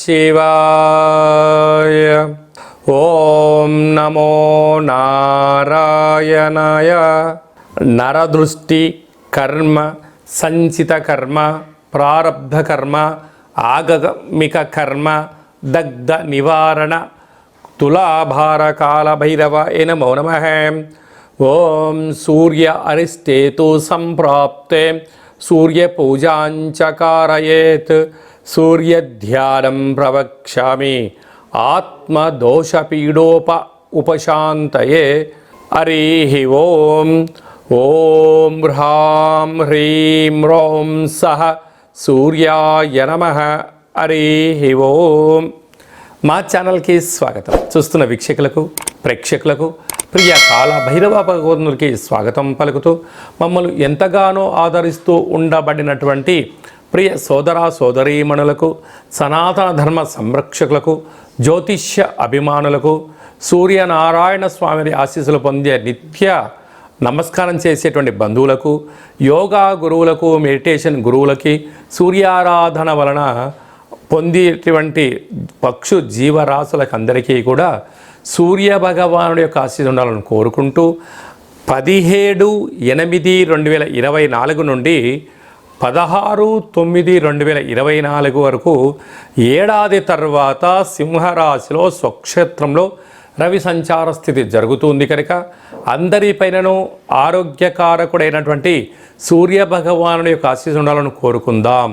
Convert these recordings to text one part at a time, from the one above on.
శివాయ. ఓం నమో నారాయణాయ. నరదృష్టి కర్మ, సంచిత కర్మ, ప్రారబ్ధ కర్మ, ఆగమిక కర్మ, దగ్ధ నివారణ, తులాభార కాల భైరవ నమో నమః. ఓం సూర్య అరిష్టేతు సంప్రాప్తే సూర్య పూజాంచ కారయేత్. సూర్యధ్యానం ప్రవక్ష్యామి ఆత్మదోషపీడోప ఉపశాంతయే. హరి ఓం. ఓం హ్రాం హ్రీం రోం సహ సూర్యాయ నమః. హరి ఓం. మా ఛానల్కి స్వాగతం. చూస్తున్న వీక్షకులకు, ప్రేక్షకులకు, ప్రియ కాల భైరవ భగవంతునికి స్వాగతం పలుకుతూ మమ్మల్ని ఎంతగానో ఆదరిస్తూ ఉండబడినటువంటి ప్రియ సోదర సోదరీమణులకు, సనాతన ధర్మ సంరక్షకులకు, జ్యోతిష్య అభిమానులకు, సూర్యనారాయణ స్వామి ఆశీస్సులు పొందే నిత్య నమస్కారం చేసేటువంటి బంధువులకు, యోగా గురువులకు, మెడిటేషన్ గురువులకి, సూర్యారాధన వలన పొందేటువంటి పక్షు జీవరాశులకు అందరికీ కూడా సూర్య భగవానుడి యొక్క ఆశీస్సు ఉండాలని కోరుకుంటూ 17/8/2024 నుండి 16/9/2024 వరకు ఏడాది తర్వాత సింహరాశిలో స్వక్షేత్రంలో రవి సంచార స్థితి జరుగుతుంది కనుక అందరిపైనను ఆరోగ్యకారకుడైనటువంటి సూర్య భగవానుడి యొక్క ఆశీస్సు ఉండాలని కోరుకుందాం.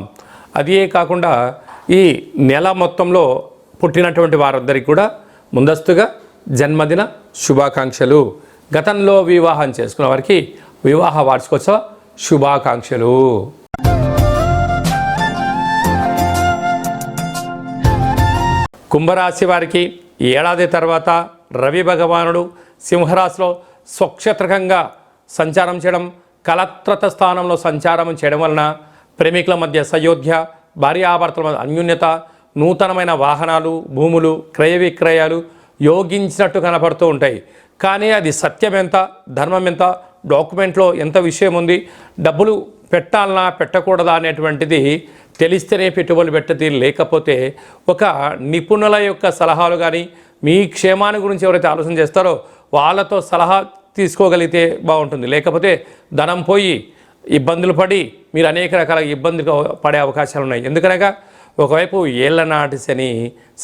అదే కాకుండా ఈ నెల మొత్తంలో పుట్టినటువంటి వారందరికీ కూడా ముందస్తుగా జన్మదిన శుభాకాంక్షలు. గతంలో వివాహం చేసుకున్న వారికి వివాహ వార్షికోత్సవ శుభాకాంక్షలు. కుంభరాశి వారికి ఏడాది తర్వాత రవి భగవానుడు సింహరాశిలో స్వక్షేత్రకంగా సంచారం చేయడం, కలత్రత స్థానంలో సంచారం చేయడం వలన ప్రేమికుల మధ్య సయోధ్య, భార్యాభర్తల మధ్య అన్యోన్యత, నూతనమైన వాహనాలు, భూములు, క్రయ విక్రయాలు యోగించినట్టు కనపడుతూ ఉంటాయి. కానీ అది సత్యం ఎంత, ధర్మం ఎంత, డాక్యుమెంట్లో ఎంత విషయం ఉంది, డబ్బులు పెట్టాలన్నా పెట్టకూడదా అనేటువంటిది తెలిస్తేనే పెట్టుబడులు పెట్టది. లేకపోతే ఒక నిపుణుల యొక్క సలహాలు కానీ, మీ క్షేమాన్ని గురించి ఎవరైతే ఆలోచన చేస్తారో వాళ్ళతో సలహా తీసుకోగలిగితే బాగుంటుంది. లేకపోతే ధనం పోయి ఇబ్బందులు పడి మీరు అనేక రకాల ఇబ్బందులు పడే అవకాశాలు ఉన్నాయి. ఎందుకనగా ఒకవైపు ఏళ్ల నాటి శని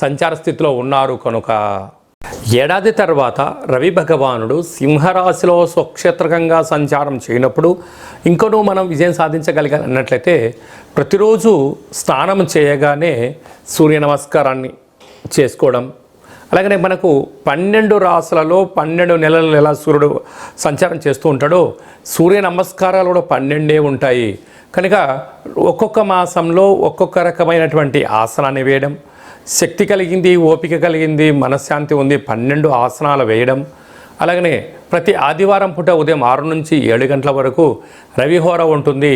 సంచార స్థితిలో ఉన్నారు కనుక. ఏడాది తర్వాత రవి భగవానుడు సింహరాశిలో స్వక్షేత్రకంగా సంచారం చేయనప్పుడు ఇంకనూ మనం విజయం సాధించగలిగాలి అన్నట్లయితే ప్రతిరోజు స్నానం చేయగానే సూర్య నమస్కారాన్ని చేసుకోవడం, అలాగనే మనకు 12 రాశులలో 12 నెలలు ఎలా సూర్యుడు సంచారం చేస్తూ ఉంటాడో సూర్య నమస్కారాలు కూడా 12 ఉంటాయి కనుక ఒక్కొక్క మాసంలో ఒక్కొక్క రకమైనటువంటి ఆసనాన్ని వేయడం, శక్తి కలిగింది, ఓపిక కలిగింది, మనశ్శాంతి ఉంది 12 ఆసనాలు వేయడం. అలాగనే ప్రతి ఆదివారం పూట ఉదయం 6 నుంచి 7 గంటల వరకు రవిహోర ఉంటుంది.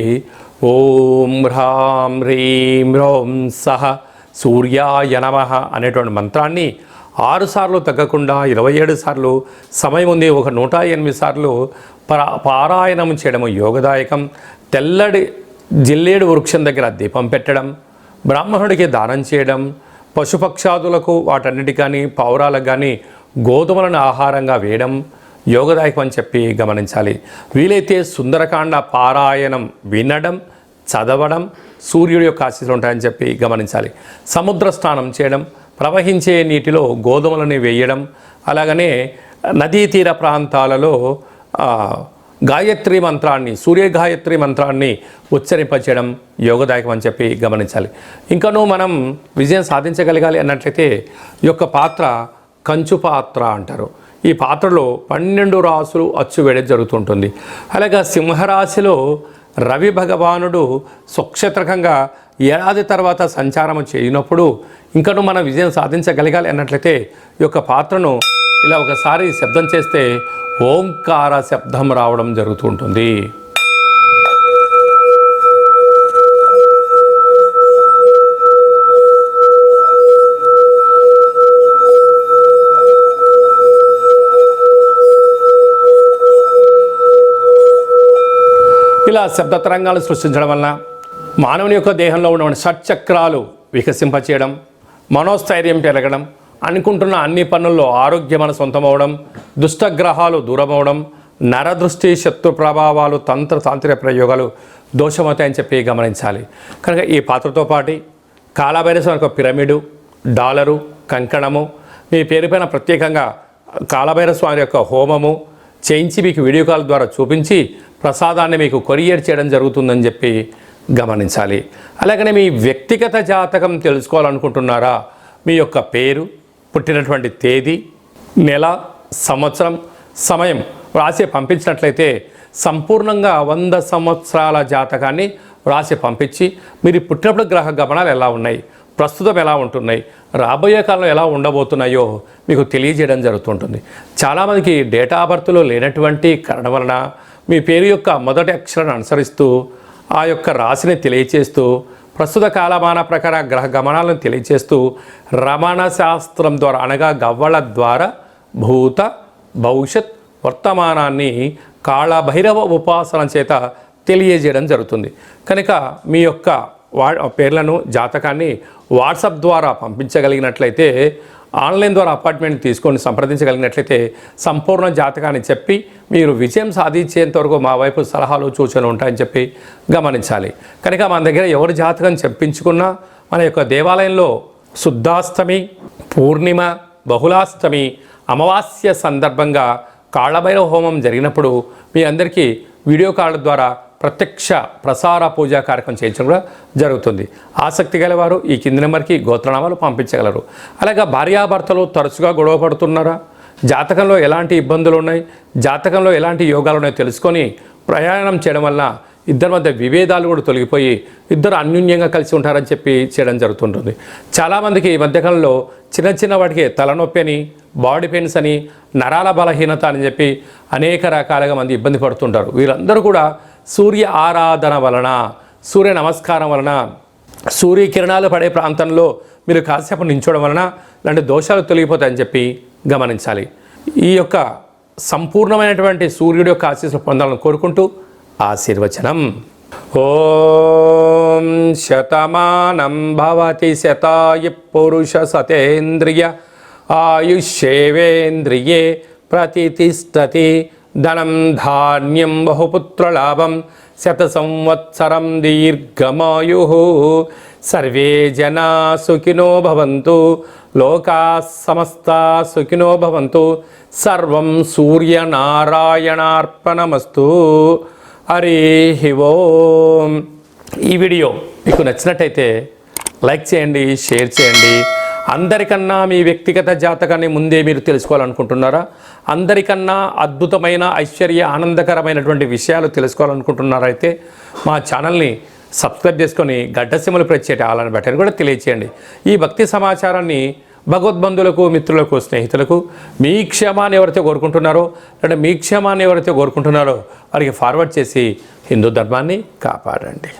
ఓం హ్రాం హ్రీం రోం సహ సూర్యాయ నమః అనేటువంటి మంత్రాన్ని 6 సార్లు తగ్గకుండా 27 సార్లు సమయం ఉంది, ఒక 108 సార్లు పారాయణం చేయడము యోగదాయకం. తెల్లడి జిల్లేడు వృక్షం దగ్గర దీపం పెట్టడం, బ్రాహ్మణుడికి దానం చేయడం, పశుపక్షాదులకు వాటన్నిటికి కానీ పౌరాలకు కానీ గోధుమలను ఆహారంగా వేయడం యోగదాయకం అని చెప్పి గమనించాలి. వీలైతే సుందరకాండ పారాయణం వినడం, చదవడం సూర్యుడి యొక్క ఆశీస్సులు ఉంటాయని చెప్పి గమనించాలి. సముద్ర స్నానం చేయడం, ప్రవహించే నీటిలో గోధుమలని వేయడం, అలాగనే నదీ తీర ప్రాంతాలలో గాయత్రి మంత్రాన్ని, సూర్య గాయత్రి మంత్రాన్ని ఉచ్చరింపచేయడం యోగదాయకం అని చెప్పి గమనించాలి. ఇంకనూ మనం విజయం సాధించగలగాలి అన్నట్లయితే ఈ యొక్క పాత్ర కంచు పాత్ర అంటారు. ఈ పాత్రలో 12 రాసులు అచ్చు వేయడం జరుగుతుంటుంది. అలాగే సింహరాశిలో రవి భగవానుడు స్వక్షేత్రకంగా ఏడాది తర్వాత సంచారం చేయనప్పుడు ఇంకనూ మనం విజయం సాధించగలగాలి అన్నట్లయితే ఈ యొక్క పాత్రను ఇలా ఒకసారి శబ్దం చేస్తే ఓంకార శబ్దం రావడం జరుగుతుంటుంది. ఇలా శబ్ద తరంగాలు సృష్టించడం వలన మానవుని యొక్క దేహంలో ఉన్నటువంటి షట్చక్రాలు వికసింపచేయడం, మనోస్థైర్యం పెరగడం, అనుకుంటున్న అన్ని పనుల్లో ఆరోగ్యం మన సొంతమవడం, దుష్టగ్రహాలు దూరమవడం, నరదృష్టి శత్రు ప్రభావాలు తాంత్రిక ప్రయోగాలు దోషమవుతాయని చెప్పి గమనించాలి. కనుక ఈ పాత్రతో పాటు కాలభైరవ ఒక పిరమిడు, డాలరు, కంకణము, మీ పేరు పైన ప్రత్యేకంగా కాలభైరవ స్వామి యొక్క హోమము చేయించి మీకు వీడియో కాల్ ద్వారా చూపించి ప్రసాదాన్ని మీకు కొరియర్ చేయడం జరుగుతుందని చెప్పి గమనించాలి. అలాగనే మీ వ్యక్తిగత జాతకం తెలుసుకోవాలనుకుంటున్నారా? మీ యొక్క పేరు, పుట్టినటువంటి తేదీ, నెల, సంవత్సరం, సమయం వ్రాసి పంపించినట్లయితే సంపూర్ణంగా 100 సంవత్సరాల జాతకాన్ని వ్రాసి పంపించి మీరు పుట్టినప్పుడు గ్రహ గమనాలు ఎలా ఉన్నాయి, ప్రస్తుతం ఎలా ఉంటున్నాయి, రాబోయే కాలంలో ఎలా ఉండబోతున్నాయో మీకు తెలియజేయడం జరుగుతుంటుంది. చాలామందికి డేటా ఆఫ్ బర్త్లో లేనటువంటి కారణం వలన మీ పేరు యొక్క మొదటి అక్షరాన్ని అనుసరిస్తూ ఆ యొక్క రాశిని తెలియచేస్తూ ప్రస్తుత కాలమాన ప్రకార గ్రహ గమనాలను తెలియచేస్తూ రమణ శాస్త్రం ద్వారా అనగా గవ్వల ద్వారా భూత భవిష్యత్ వర్తమానాన్ని కాళభైరవ ఉపాసన చేత తెలియజేయడం జరుగుతుంది. కనుక మీ యొక్క పేర్లను జాతకాన్ని వాట్సాప్ ద్వారా పంపించగలిగినట్లయితే, ఆన్లైన్ ద్వారా అపాయింట్మెంట్ తీసుకొని సంప్రదించగలిగినట్లయితే సంపూర్ణ జాతకాన్ని చెప్పి మీరు విజయం సాధించేంత వరకు మా వైపు సలహాలు సూచనలు ఉంటాయని చెప్పి గమనించాలి. కనుక మన దగ్గర ఎవరి జాతకం చెప్పించుకున్నా మన యొక్క దేవాలయంలో శుద్ధాష్టమి, పూర్ణిమ, బహుళాష్టమి, అమావాస్య సందర్భంగా కాళభైరవ హోమం జరిగినప్పుడు మీ అందరికీ వీడియో కాల్ ద్వారా ప్రత్యక్ష ప్రసార పూజా కార్యక్రమం చేయించడం కూడా జరుగుతుంది. ఆసక్తి గలవారు ఈ కింది నెంబర్కి గోత్రనామాలు పంపించగలరు. అలాగే భార్యాభర్తలు తరచుగా గొడవ పడుతున్నారా? జాతకంలో ఎలాంటి ఇబ్బందులు ఉన్నాయి, జాతకంలో ఎలాంటి యోగాలు ఉన్నాయో తెలుసుకొని ప్రయాణం చేయడం వల్ల ఇద్దరి మధ్య విభేదాలు కూడా తొలగిపోయి ఇద్దరు అన్యోన్యంగా కలిసి ఉంటారని చెప్పి చేయడం జరుగుతుంటుంది. చాలామందికి ఈ మధ్యకాలంలో చిన్న వాటికి తలనొప్పి అని, బాడీ పెయిన్స్ అని, నరాల బలహీనత అని చెప్పి అనేక రకాలుగా మంది ఇబ్బంది పడుతుంటారు. వీరందరూ కూడా సూర్య ఆరాధన వలన, సూర్య నమస్కారం వలన, సూర్యకిరణాలు పడే ప్రాంతంలో మీరు కాసేపు నించోవడం వలన ఇలాంటి దోషాలు తొలగిపోతాయని చెప్పి గమనించాలి. ఈ యొక్క సంపూర్ణమైనటువంటి సూర్యుడి యొక్క ఆశీస్సులు పొందాలని కోరుకుంటూ ఆశీర్వచనం. ఓం శతమానం భవతి శతాయు పురుష సతేంద్రియ ఆయుష్యేవేంద్రియే ప్రతితిష్టతి ధనం ధాన్యం బహుపుత్రలాభం శత సంవత్సరం దీర్ఘమాయు. సర్వే జనా సుఖినో భవంతు, లోకా సమస్తా సుఖినో భవంతు. సర్వం సూర్యనారాయణార్పణమస్తు. హరి ఓం. ఈ వీడియో మీకు నచ్చినట్టయితే లైక్ చేయండి, షేర్ చేయండి. అందరికన్నా మీ వ్యక్తిగత జాతకాన్ని ముందే మీరు తెలుసుకోవాలనుకుంటున్నారా? అందరికన్నా అద్భుతమైన ఐశ్వర్య ఆనందకరమైనటువంటి విషయాలు తెలుసుకోవాలనుకుంటున్నారా? అయితే మా ఛానల్ని సబ్స్క్రైబ్ చేసుకొని గడ్డసీమలు ప్రెస్ చేయండి, ఆలని బటన్ కూడా తెలియచేయండి. ఈ భక్తి సమాచారాన్ని భగవద్బంధులకు, మిత్రులకు, స్నేహితులకు మీ క్షేమాన్ని ఎవరైతే కోరుకుంటున్నారో లేదా మీ క్షేమాన్ని ఎవరైతే కోరుకుంటున్నారో వారికి ఫార్వర్డ్ చేసి హిందూ ధర్మాన్ని కాపాడండి.